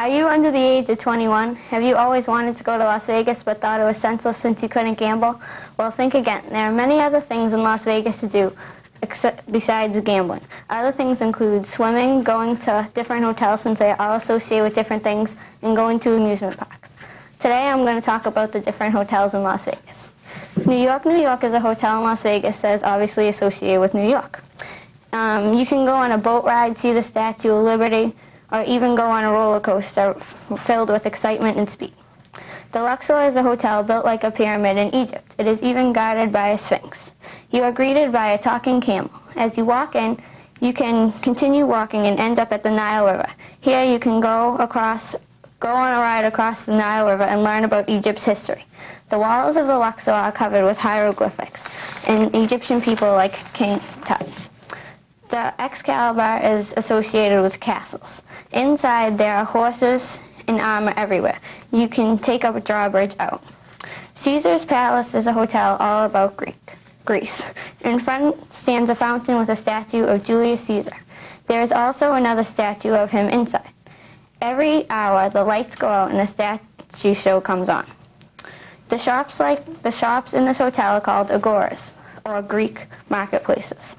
Are you under the age of 21? Have you always wanted to go to Las Vegas but thought it was senseless since you couldn't gamble? Well, think again. There are many other things in Las Vegas to do besides gambling. Other things include swimming, going to different hotels since they are all associated with different things, and going to amusement parks. Today I'm going to talk about the different hotels in Las Vegas. New York, New York is a hotel in Las Vegas that is obviously associated with New York. You can go on a boat ride, see the Statue of Liberty, or even go on a roller coaster filled with excitement and speed. The Luxor is a hotel built like a pyramid in Egypt. It is even guarded by a sphinx. You are greeted by a talking camel. As you walk in, you can continue walking and end up at the Nile River. Here you can go on a ride across the Nile River and learn about Egypt's history. The walls of the Luxor are covered with hieroglyphics and Egyptian people like King Tut. The Excalibur is associated with castles. Inside there are horses and armor everywhere. You can take a drawbridge out. Caesar's Palace is a hotel all about Greece. In front stands a fountain with a statue of Julius Caesar. There is also another statue of him inside. Every hour the lights go out and a statue show comes on. The shops in this hotel are called agoras, or Greek marketplaces.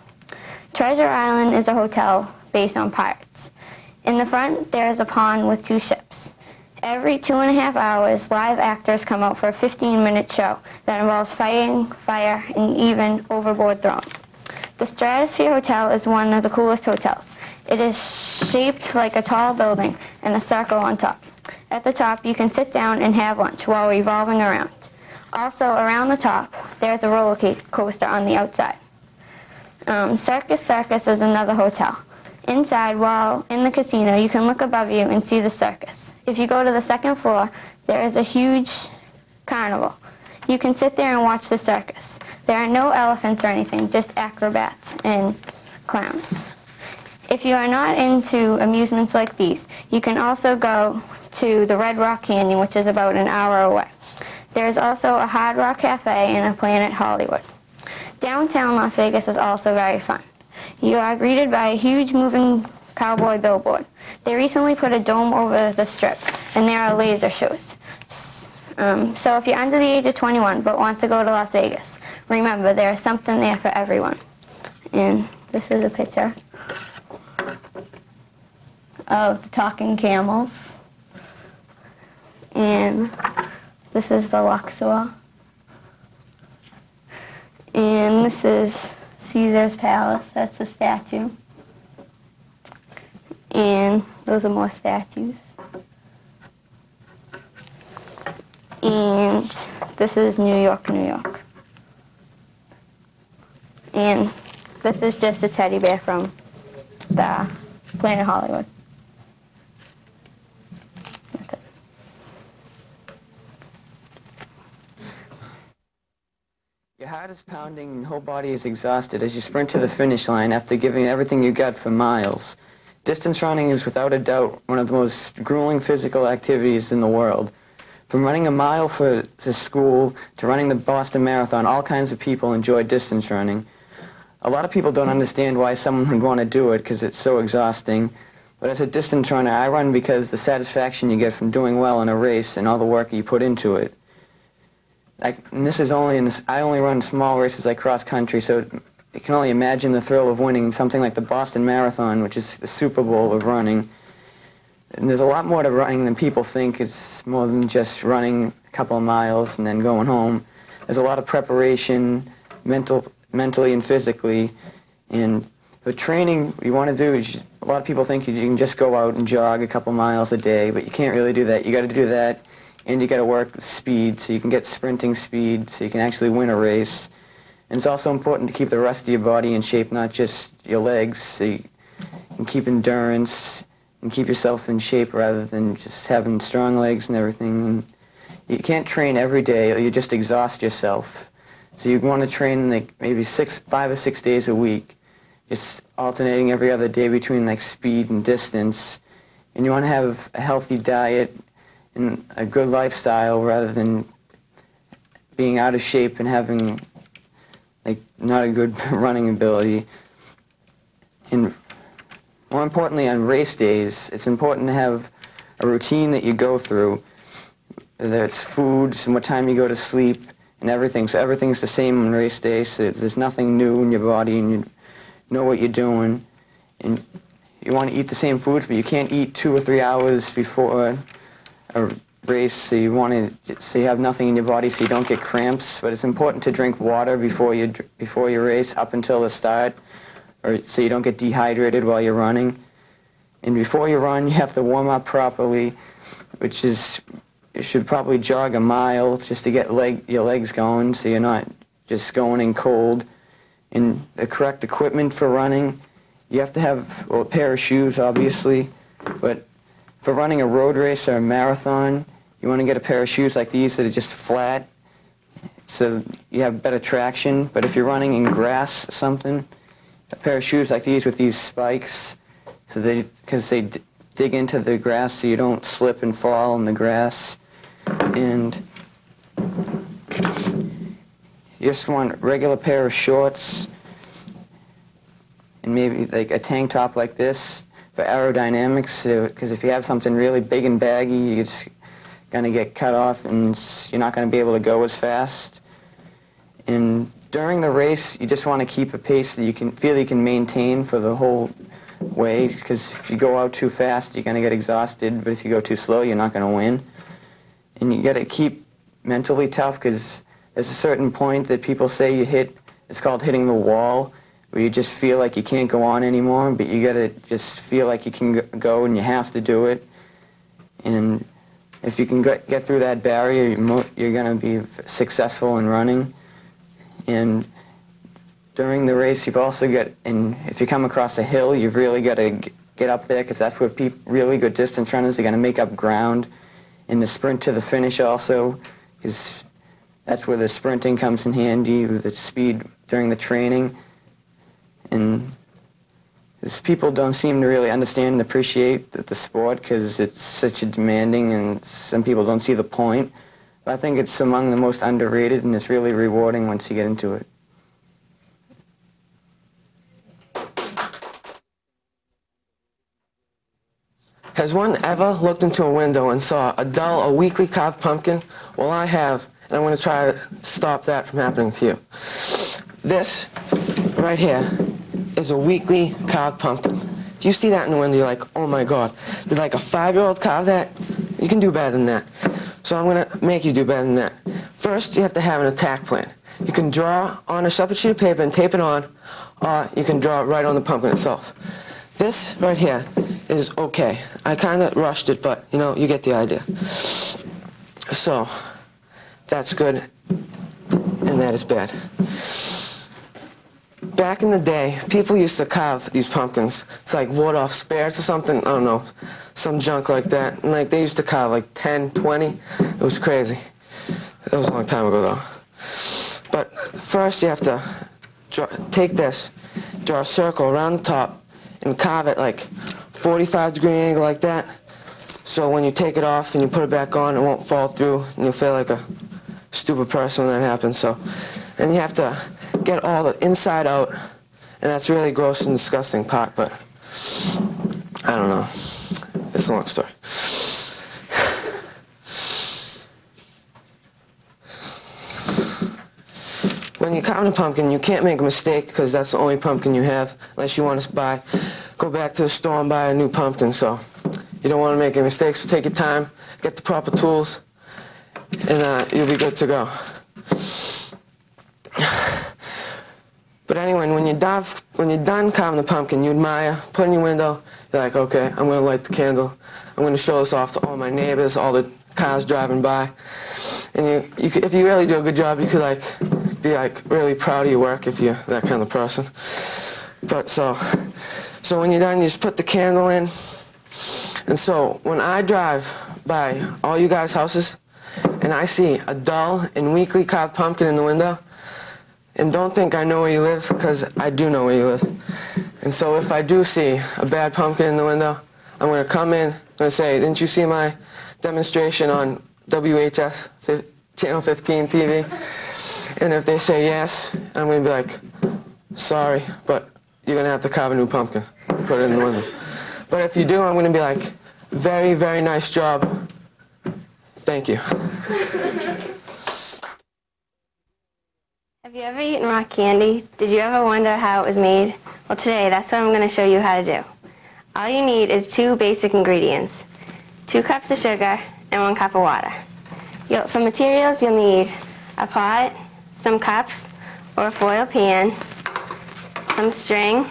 Treasure Island is a hotel based on pirates. In the front, there is a pond with 2 ships. Every 2.5 hours, live actors come out for a 15-minute show that involves fighting, fire, and even overboard throwing. The Stratosphere Hotel is one of the coolest hotels. It is shaped like a tall building and a circle on top. At the top, you can sit down and have lunch while revolving around. Also, around the top, there's a roller coaster on the outside. Circus is another hotel. Inside, while in the casino, you can look above you and see the circus. If you go to the second floor, there is a huge carnival. You can sit there and watch the circus. There are no elephants or anything, just acrobats and clowns. If you are not into amusements like these, you can also go to the Red Rock Canyon, which is about an hour away. There is also a Hard Rock Cafe and a Planet Hollywood. Downtown Las Vegas is also very fun. You are greeted by a huge moving cowboy billboard. They recently put a dome over the strip, and there are laser shows. So if you're under the age of 21 but want to go to Las Vegas, remember there is something there for everyone. And this is a picture of the talking camels. And this is the Luxor. And this is Caesar's Palace. That's the statue. And those are more statues. And this is New York, New York. And this is just a teddy bear from the Planet Hollywood. That's it. Your heart is pounding and your whole body is exhausted as you sprint to the finish line after giving everything you got for miles. Distance running is without a doubt one of the most grueling physical activities in the world. From running a mile to school to running the Boston Marathon, all kinds of people enjoy distance running. A lot of people don't understand why someone would want to do it because it's so exhausting. But as a distance runner, I run because the satisfaction you get from doing well in a race and all the work you put into it. I only run small races like cross country, so you can only imagine the thrill of winning something like the Boston Marathon, which is the Super Bowl of running. And there's a lot more to running than people think. It's more than just running a couple of miles and then going home. There's a lot of preparation, mentally and physically. And the training you want to do is, a lot of people think you can just go out and jog a couple miles a day, but you can't really do that. You got to do that. And you got to work speed so you can get sprinting speed so you can actually win a race. And it's also important to keep the rest of your body in shape, not just your legs, so you can keep endurance and keep yourself in shape rather than just having strong legs and everything. And you can't train every day or you just exhaust yourself. So you want to train like maybe 5 or 6 days a week, just alternating every other day between like speed and distance. And you want to have a healthy diet and a good lifestyle rather than being out of shape and having like not a good running ability. And more importantly, on race days, it's important to have a routine that you go through, whether it's foods and what time you go to sleep and everything. So everything's the same on race day, so there's nothing new in your body and you know what you're doing. And you want to eat the same foods, but you can't eat 2 or 3 hours before a race, so you have nothing in your body so you don't get cramps. But it's important to drink water before you race up until the start, or so you don't get dehydrated while you're running. And before you run, you have to warm up properly, which is, you should probably jog a mile just to get your legs going, so you're not just going in cold. And the correct equipment for running, you have to have a pair of shoes, obviously, but for running a road race or a marathon, you want to get a pair of shoes like these that are just flat, so you have better traction. But if you're running in grass or something, a pair of shoes like these with these spikes, because they dig into the grass so you don't slip and fall in the grass. And you just want a regular pair of shorts and maybe like a tank top like this for aerodynamics, because if you have something really big and baggy, you're just going to get cut off and you're not going to be able to go as fast. And during the race, you just want to keep a pace that you can feel you can maintain for the whole way, because if you go out too fast, you're going to get exhausted, but if you go too slow, you're not going to win. And you got to keep mentally tough, because there's a certain point that people say you hit, it's called hitting the wall, where you just feel like you can't go on anymore, but you got to just feel like you can go and you have to do it. And if you can get through that barrier, you're going to be successful in running. And during the race, you've also got, and if you come across a hill, you've really got to get up there, because that's where really good distance runners are going to make up ground. In the sprint to the finish also, because that's where the sprinting comes in handy with the speed during the training. And people don't seem to really understand and appreciate the sport, because it's such a demanding, and some people don't see the point. But I think it's among the most underrated, and it's really rewarding once you get into it. Has one ever looked into a window and saw a weakly carved pumpkin? Well, I have, and I'm going to try to stop that from happening to you. This right here is a weakly carved pumpkin. If you see that in the window, you're like, oh my God, did like a 5-year-old carve that? You can do better than that. So I'm going to make you do better than that. First, you have to have an attack plan. You can draw on a separate sheet of paper and tape it on, or you can draw it right on the pumpkin itself. This right here is okay. I kind of rushed it, but you know, you get the idea. So that's good, and that is bad. Back in the day, people used to carve these pumpkins. It's like ward-off spares or something, I don't know, some junk like that. And like they used to carve like 10, 20. It was crazy. That was a long time ago though. But first you have to take this, draw a circle around the top, and carve it like 45-degree angle like that. So when you take it off and you put it back on, it won't fall through, and you'll feel like a stupid person when that happens. So then you have to get all the inside out, and that's really gross and disgusting part, but I don't know. It's a long story. When you're carving a pumpkin, you can't make a mistake, because that's the only pumpkin you have, unless you want to go back to the store and buy a new pumpkin. So you don't want to make a mistake, so take your time, get the proper tools, and you'll be good to go. But anyway, when you're done carving the pumpkin, you admire, put it in your window, you're like, okay, I'm going to light the candle, I'm going to show this off to all my neighbors, all the cars driving by. And if you really do a good job, you could be really proud of your work if you're that kind of person. But so when you're done, you just put the candle in. And so when I drive by all you guys' houses and I see a dull and weakly carved pumpkin in the window, and don't think I know where you live, because I do know where you live. And so if I do see a bad pumpkin in the window, I'm going to come in, I'm going to say, didn't you see my demonstration on WHS Channel 15 TV? And if they say yes, I'm going to be like, sorry, but you're going to have to carve a new pumpkin, put it in the window. But if you do, I'm going to be like, Very, very nice job. Thank you. Have you ever eaten rock candy? Did you ever wonder how it was made? Well, today that's what I'm going to show you how to do. All you need is 2 basic ingredients, 2 cups of sugar and 1 cup of water. For materials, you'll need a pot, some cups or a foil pan, some string,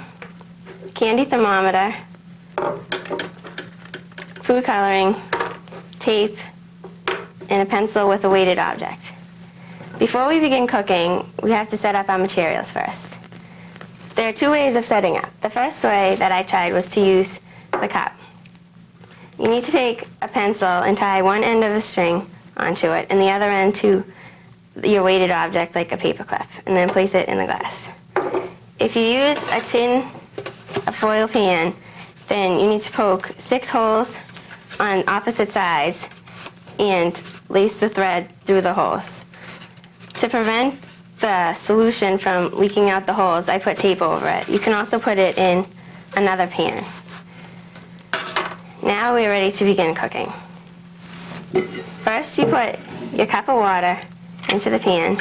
candy thermometer, food coloring, tape, and a pencil with a weighted object. Before we begin cooking, we have to set up our materials first. There are 2 ways of setting up. The first way that I tried was to use the cup. You need to take a pencil and tie one end of the string onto it and the other end to your weighted object like a paper clip, and then place it in the glass. If you use a foil pan, then you need to poke 6 holes on opposite sides and lace the thread through the holes. To prevent the solution from leaking out the holes, I put tape over it. You can also put it in another pan. Now we're ready to begin cooking. First, you put your cup of water into the pan,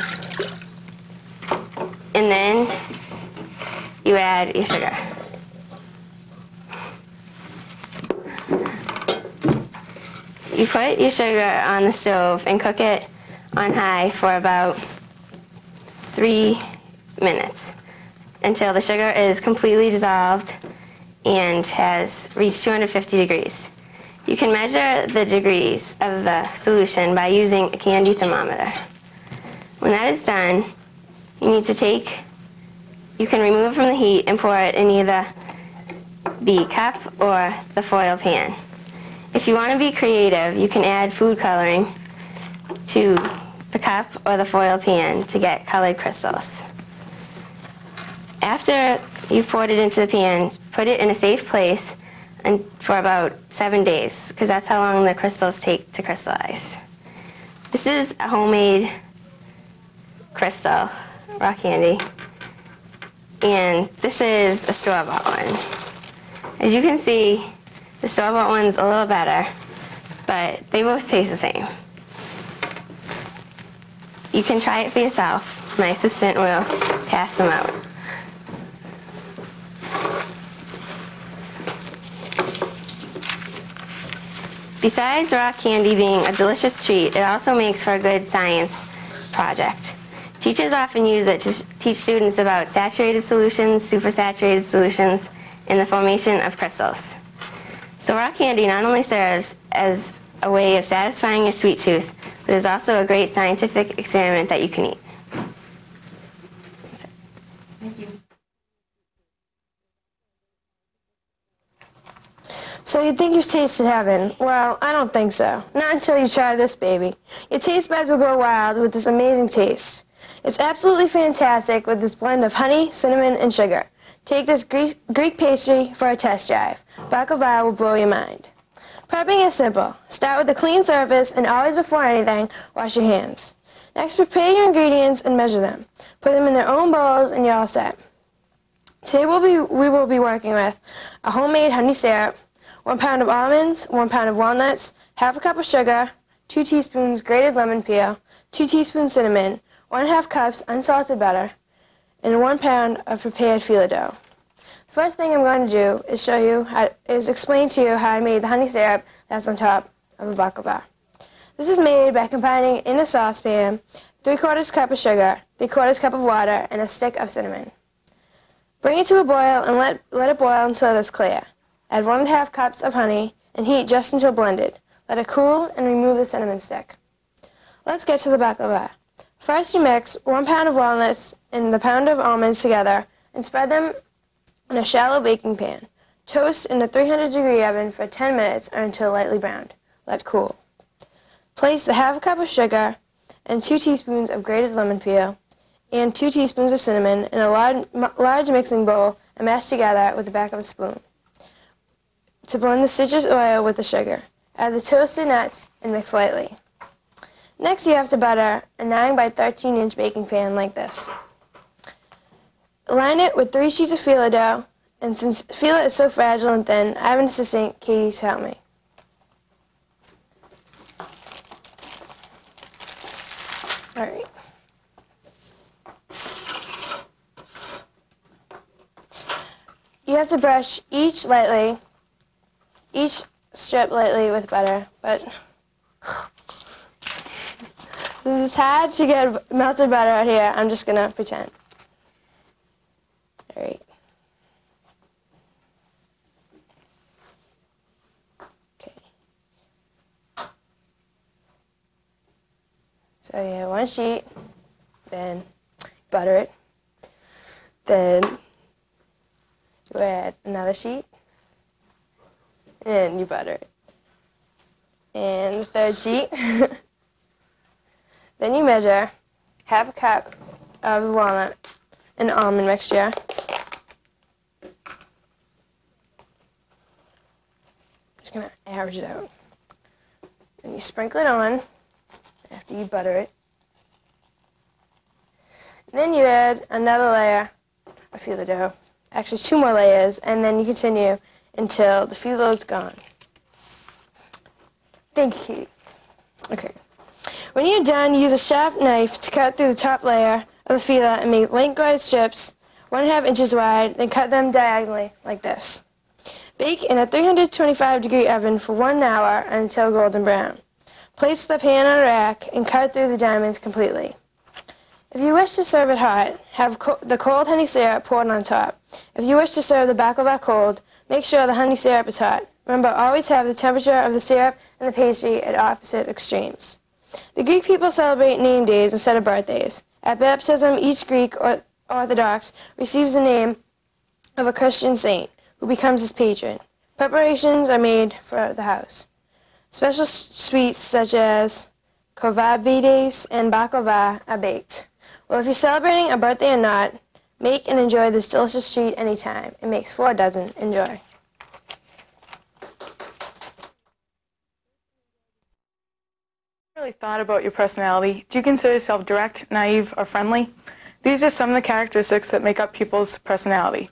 and then you add your sugar. You put your sugar on the stove and cook it on high for about 3 minutes until the sugar is completely dissolved and has reached 250 degrees. You can measure the degrees of the solution by using a candy thermometer. When that is done, you can remove it from the heat and pour it in either the cup or the foil pan. If you want to be creative, you can add food coloring to the cup or the foil pan to get colored crystals. After you've poured it into the pan, put it in a safe place and for about 7 days, because that's how long the crystals take to crystallize. This is a homemade crystal rock candy, and this is a store-bought one. As you can see, the store-bought one's a little better, but they both taste the same. You can try it for yourself. My assistant will pass them out. Besides rock candy being a delicious treat, it also makes for a good science project. Teachers often use it to teach students about saturated solutions, supersaturated solutions, and the formation of crystals. So rock candy not only serves as a way of satisfying your sweet tooth, but is also a great scientific experiment that you can eat. Thank you. So you think you've tasted heaven? Well, I don't think so. Not until you try this baby. Your taste buds will go wild with this amazing taste. It's absolutely fantastic with this blend of honey, cinnamon, and sugar. Take this Greek pastry for a test drive. Baklava will blow your mind. Prepping is simple. Start with a clean surface and always before anything, wash your hands. Next, prepare your ingredients and measure them. Put them in their own bowls and you're all set. Today we will be working with a homemade honey syrup, 1 pound of almonds, 1 pound of walnuts, half a cup of sugar, 2 teaspoons grated lemon peel, 2 teaspoons cinnamon, 1/2 cups unsalted butter, and 1 pound of prepared phyllo dough. The first thing I'm going to do is explain to you how I made the honey syrup that's on top of a baklava. This is made by combining in a saucepan 3/4 cup of sugar, 3/4 cup of water, and a stick of cinnamon. Bring it to a boil and let it boil until it is clear. Add 1/2 cups of honey and heat just until blended. Let it cool and remove the cinnamon stick. Let's get to the baklava. First, you mix 1 pound of walnuts and the pound of almonds together and spread them in a shallow baking pan. Toast in a 300-degree oven for 10 minutes or until lightly browned. Let cool. Place the 1/2 cup of sugar and 2 teaspoons of grated lemon peel and 2 teaspoons of cinnamon in a large mixing bowl and mash together with the back of a spoon. To blend the citrus oil with the sugar, add the toasted nuts and mix lightly. Next, you have to butter a 9 by 13-inch baking pan like this. Line it with 3 sheets of phyllo dough, and since phyllo is so fragile and thin, I have an assistant, Katie, to help me. You have to brush each strip lightly with butter, but since it's hard to get melted butter out here, I'm just gonna pretend. All right. Okay. So you have one sheet, then butter it, then you add another sheet, and you butter it. And the third sheet. Then you measure half a cup of walnut and almond mixture. Just gonna average it out. Then you sprinkle it on after you butter it. And then you add another layer of phyllo dough. Actually, 2 more layers, and then you continue until the phyllo's gone. Thank you, Katie. Okay. When you're done, use a sharp knife to cut through the top layer of the phyllo and make lengthwise strips 1.5 inches wide, then cut them diagonally like this. Bake in a 325-degree oven for 1 hour until golden brown. Place the pan on a rack and cut through the diamonds completely. If you wish to serve it hot, have the cold honey syrup poured on top. If you wish to serve the baklava cold, make sure the honey syrup is hot. Remember, always have the temperature of the syrup and the pastry at opposite extremes. The Greek people celebrate name days instead of birthdays. At baptism, each Greek Orthodox receives the name of a Christian saint who becomes his patron. Preparations are made for the house. Special sweets such as kovabides and baklava are baked. Well, if you're celebrating a birthday or not, make and enjoy this delicious treat anytime. It makes 4 dozen. Enjoy. Really thought about your personality. Do you consider yourself direct, naive, or friendly? These are some of the characteristics that make up people's personality.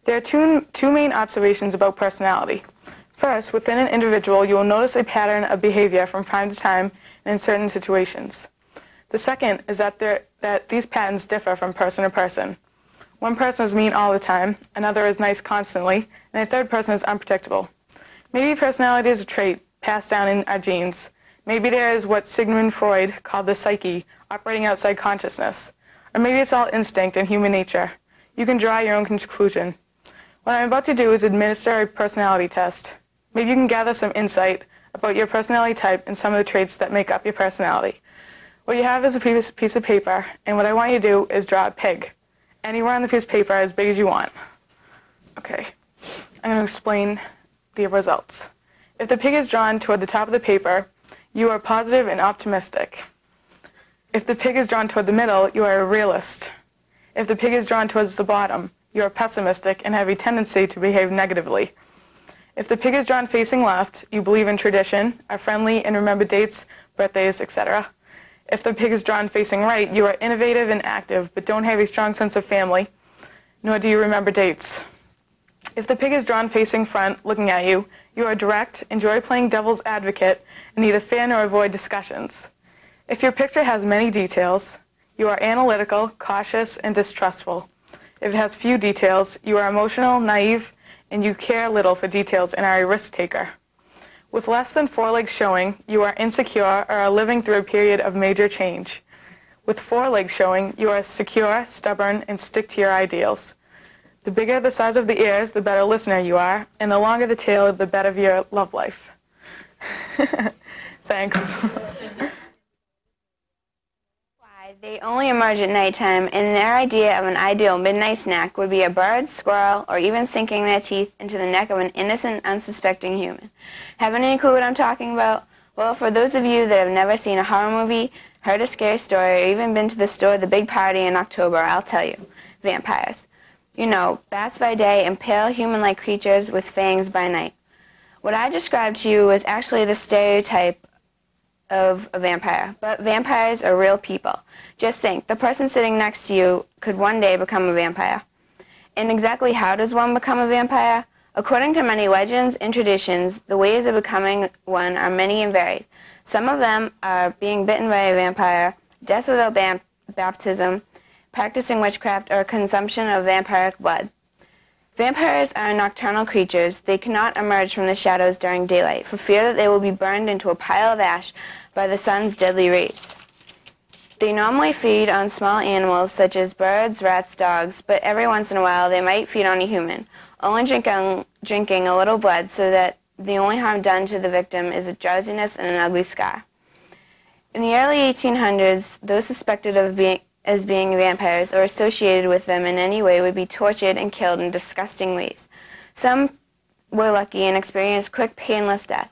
There are two main observations about personality. First, within an individual, you will notice a pattern of behavior from time to time and in certain situations. The second is that these patterns differ from person to person. One person is mean all the time, another is nice constantly, and a third person is unpredictable. Maybe personality is a trait passed down in our genes. Maybe there is what Sigmund Freud called the psyche, operating outside consciousness. Or maybe it's all instinct and human nature. You can draw your own conclusion. What I'm about to do is administer a personality test. Maybe you can gather some insight about your personality type and some of the traits that make up your personality. What you have is a piece of paper, and what I want you to do is draw a pig. Anywhere on the piece of paper as big as you want. Okay, I'm going to explain the results. If the pig is drawn toward the top of the paper, you are positive and optimistic. If the pig is drawn toward the middle, you are a realist. If the pig is drawn towards the bottom, you are pessimistic and have a tendency to behave negatively. If the pig is drawn facing left, you believe in tradition, are friendly, and remember dates, birthdays, etc. If the pig is drawn facing right, you are innovative and active, but don't have a strong sense of family, nor do you remember dates. If the pig is drawn facing front, looking at you, you are direct, enjoy playing devil's advocate, and neither fear nor avoid discussions. If your picture has many details, you are analytical, cautious, and distrustful. If it has few details, you are emotional, naive, and you care little for details and are a risk taker. With less than 4 legs showing, you are insecure or are living through a period of major change. With 4 legs showing, you are secure, stubborn, and stick to your ideals. The bigger the size of the ears, the better listener you are, and the longer the tail, the better your love life. Thanks. They only emerge at nighttime, and their idea of an ideal midnight snack would be a bird, squirrel, or even sinking their teeth into the neck of an innocent, unsuspecting human. Have any clue what I'm talking about? Well, for those of you that have never seen a horror movie, heard a scary story, or even been to the store The Big Party in October, I'll tell you. Vampires. You know, bats by day and pale human-like creatures with fangs by night. What I described to you was actually the stereotype of a vampire, but vampires are real people. Just think, the person sitting next to you could one day become a vampire. And exactly how does one become a vampire? According to many legends and traditions, the ways of becoming one are many and varied. Some of them are being bitten by a vampire, death without baptism, practicing witchcraft, or consumption of vampiric blood. Vampires are nocturnal creatures. They cannot emerge from the shadows during daylight for fear that they will be burned into a pile of ash by the sun's deadly rays. They normally feed on small animals such as birds, rats, dogs, but every once in a while they might feed on a human, only drinking a little blood so that the only harm done to the victim is a drowsiness and an ugly scar. In the early 1800s, those suspected of being vampires or associated with them in any way would be tortured and killed in disgusting ways. Some were lucky and experienced quick, painless death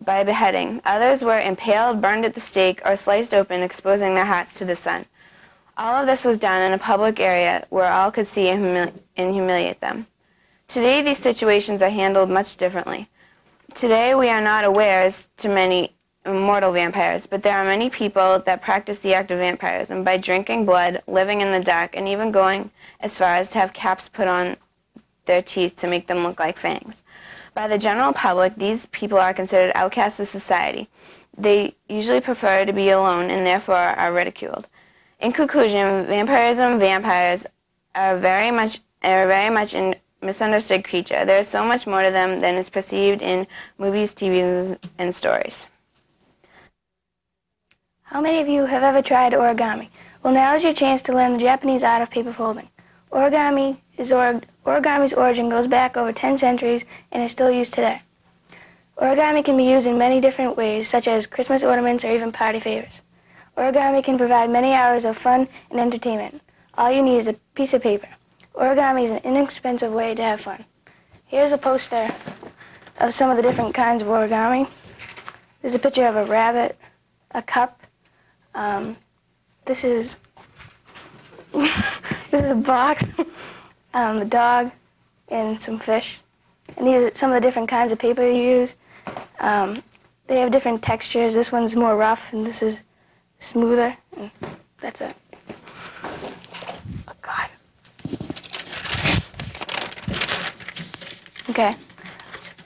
by beheading. Others were impaled, burned at the stake, or sliced open, exposing their hearts to the sun. All of this was done in a public area where all could see and humiliate them. Today, these situations are handled much differently. Today, we are not aware as to many immortal vampires, but there are many people that practice the act of vampirism by drinking blood, living in the dark, and even going as far as to have caps put on their teeth to make them look like fangs. By the general public, these people are considered outcasts of society. They usually prefer to be alone and therefore are ridiculed. In conclusion, vampirism, vampires are very much a misunderstood creature. There is so much more to them than is perceived in movies, TV, and stories. How many of you have ever tried origami? Well, now is your chance to learn the Japanese art of paper folding. Origami's origin goes back over 10 centuries and is still used today. Origami can be used in many different ways, such as Christmas ornaments or even party favors. Origami can provide many hours of fun and entertainment. All you need is a piece of paper. Origami is an inexpensive way to have fun. Here's a poster of some of the different kinds of origami. There's a picture of a rabbit, a cup. This is this is a box, a dog, and some fish. And these are some of the different kinds of paper you use. They have different textures. This one's more rough, and this is smoother. And that's it. Oh, God. Okay.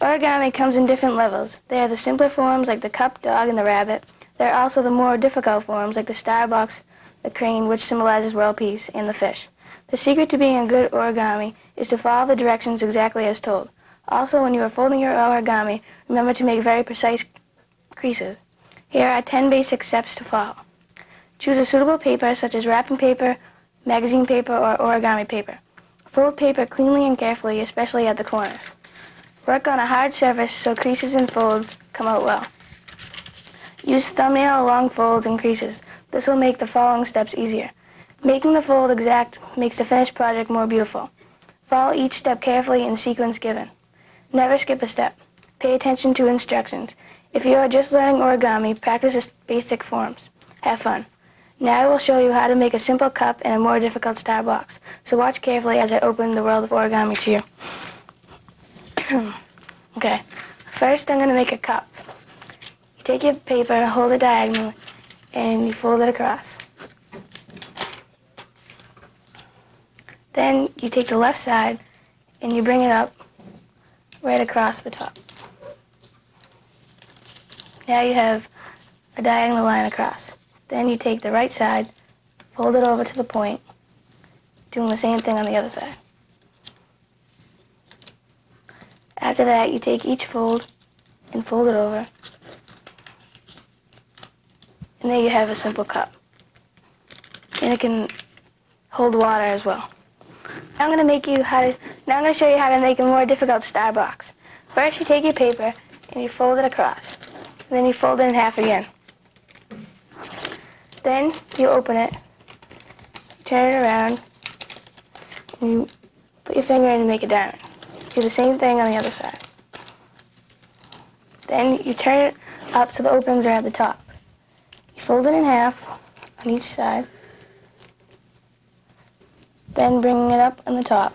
Origami comes in different levels. There are the simpler forms like the cup, dog, and the rabbit. There are also the more difficult forms like the star box, the crane, which symbolizes world peace, and the fish. The secret to being a good origami is to follow the directions exactly as told. Also, when you are folding your origami, remember to make very precise creases. Here are 10 basic steps to follow. Choose a suitable paper, such as wrapping paper, magazine paper, or origami paper. Fold paper cleanly and carefully, especially at the corners. Work on a hard surface so creases and folds come out well. Use thumbnail long folds and creases. This will make the following steps easier. Making the fold exact makes the finished project more beautiful. Follow each step carefully in sequence given. Never skip a step. Pay attention to instructions. If you are just learning origami, practice its basic forms. Have fun. Now I will show you how to make a simple cup and a more difficult star box. So watch carefully as I open the world of origami to you. Okay, first I'm going to make a cup. You take your paper, hold it diagonally, and you fold it across. Then you take the left side and you bring it up right across the top. Now you have a diagonal line across. Then you take the right side, fold it over to the point, doing the same thing on the other side. After that, you take each fold and fold it over. And there you have a simple cup. And it can hold water as well. Now I'm going to show you how to make a more difficult star box. First, you take your paper and you fold it across. And then you fold it in half again. Then you open it, turn it around, and you put your finger in and make a diamond. Do the same thing on the other side. Then you turn it up so the openings are at the top. You fold it in half on each side, then bring it up on the top.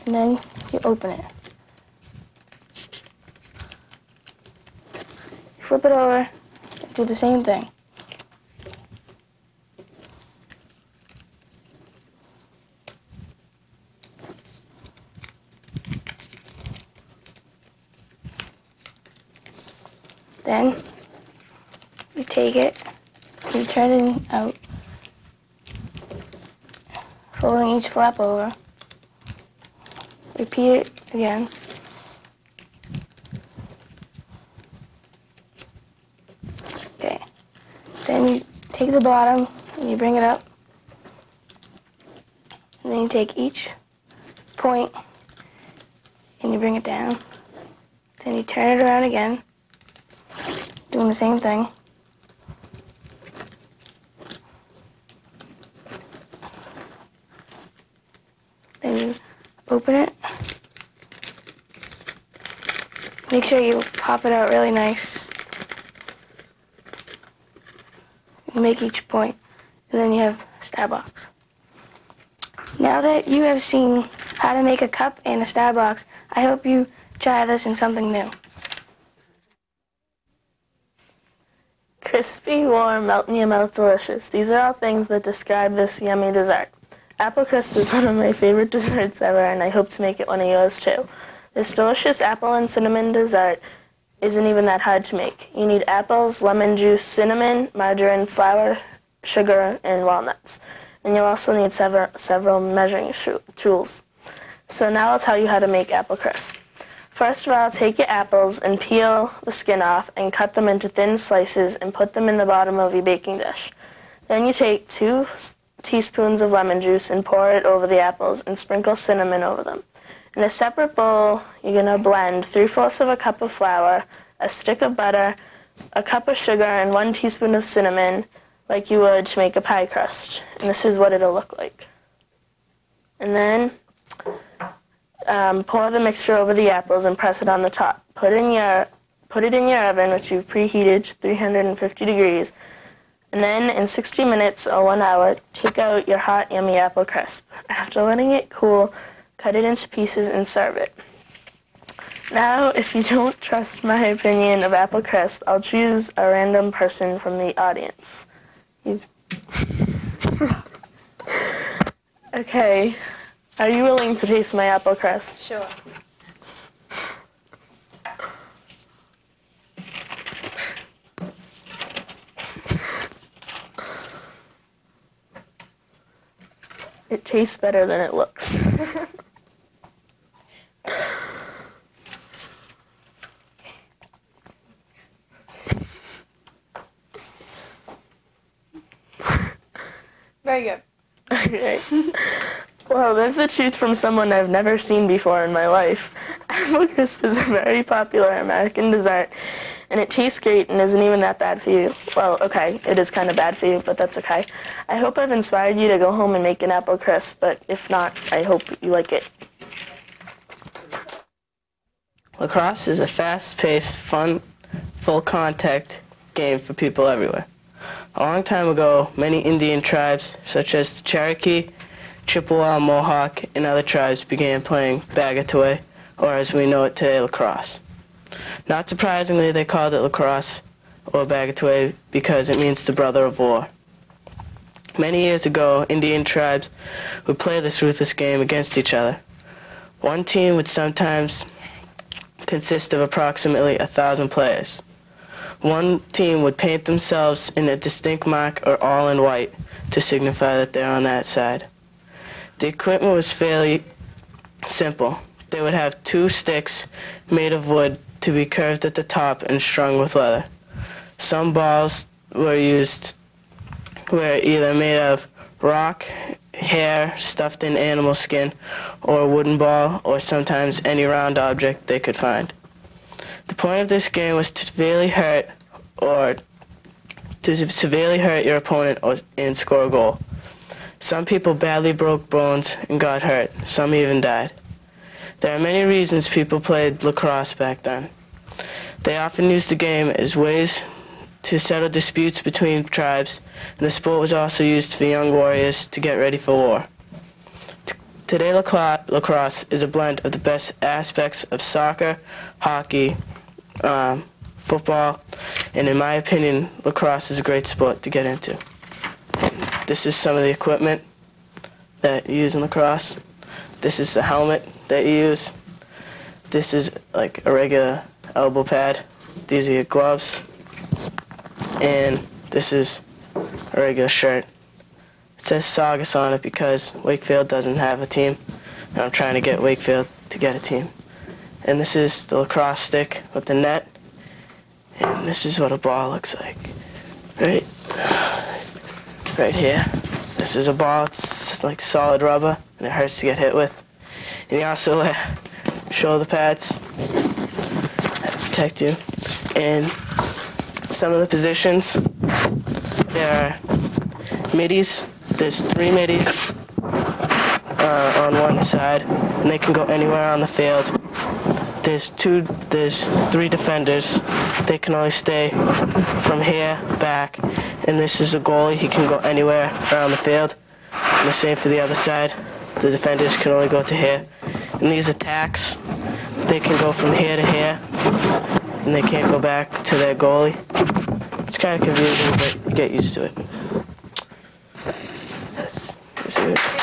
And then you open it. Flip it over and do the same thing. Then you take it and you turn it out folding each flap over. Repeat it again. Okay. Then you take the bottom and you bring it up. And then you take each point and you bring it down. Then you turn it around again, doing the same thing. Then you open it. Make sure you pop it out really nice. You make each point, and then you have a star box. Now that you have seen how to make a cup and a star box, I hope you try this in something new. Crispy, warm, melt in your mouth, delicious. These are all things that describe this yummy dessert. Apple crisp is one of my favorite desserts ever, and I hope to make it one of yours too. This delicious apple and cinnamon dessert isn't even that hard to make. You need apples, lemon juice, cinnamon, margarine, flour, sugar, and walnuts. And you'll also need several measuring tools. So now I'll tell you how to make apple crisp. First of all, take your apples and peel the skin off and cut them into thin slices and put them in the bottom of your baking dish. Then you take 2 teaspoons of lemon juice and pour it over the apples and sprinkle cinnamon over them. In a separate bowl, you're going to blend 3/4 of a cup of flour, a stick of butter, a cup of sugar, and 1 teaspoon of cinnamon, like you would to make a pie crust. And this is what it'll look like. And then pour the mixture over the apples and press it on the top. Put it in your oven, which you've preheated to 350 degrees. And then in 60 minutes or 1 hour, take out your hot, yummy apple crisp. After letting it cool, cut it into pieces and serve it. Now, if you don't trust my opinion of apple crisp, I'll choose a random person from the audience. Okay, are you willing to taste my apple crisp? Sure. It tastes better than it looks. Very good. Okay. Well, that's the truth from someone I've never seen before in my life. Apple crisp is a very popular American dessert, and it tastes great and isn't even that bad for you. Well, okay, it is kind of bad for you, but that's okay. I hope I've inspired you to go home and make an apple crisp, but if not, I hope you like it. Lacrosse is a fast-paced, fun, full-contact game for people everywhere. A long time ago, many Indian tribes, such as the Cherokee, Chippewa, Mohawk, and other tribes began playing bagatue, or as we know it today, lacrosse. Not surprisingly, they called it lacrosse, or bagatue, because it means the brother of war. Many years ago, Indian tribes would play this ruthless game against each other. One team would sometimes consist of approximately 1,000 players. One team would paint themselves in a distinct mark or all in white to signify that they're on that side. The equipment was fairly simple. They would have 2 sticks made of wood to be curved at the top and strung with leather. Some balls were either made of rock, hair stuffed in animal skin, or a wooden ball, or sometimes any round object they could find. The point of this game was to severely hurt your opponent and score a goal. Some people badly broke bones and got hurt. Some even died. There are many reasons people played lacrosse back then. They often used the game as ways to settle disputes between tribes, and the sport was also used for young warriors to get ready for war. Today, lacrosse is a blend of the best aspects of soccer, hockey, football, and in my opinion, lacrosse is a great sport to get into. This is some of the equipment that you use in lacrosse. This is the helmet that you use. This is like a regular elbow pad. These are your gloves. And this is a regular shirt. It says Saugus on it because Wakefield doesn't have a team, and I'm trying to get Wakefield to get a team. And this is the lacrosse stick with the net, and this is what a ball looks like. Right here. This is a ball. It's like solid rubber, and it hurts to get hit with. And you also wear shoulder pads that protect you. And some of the positions, there are middies. There's 3 middies on one side, and they can go anywhere on the field. There's 3 defenders. They can only stay from here back. And this is a goalie. He can go anywhere around the field. And the same for the other side. The defenders can only go to here. And these attacks, they can go from here to here, and they can't go back to their goalie. It's kind of confusing, but you get used to it. That's it.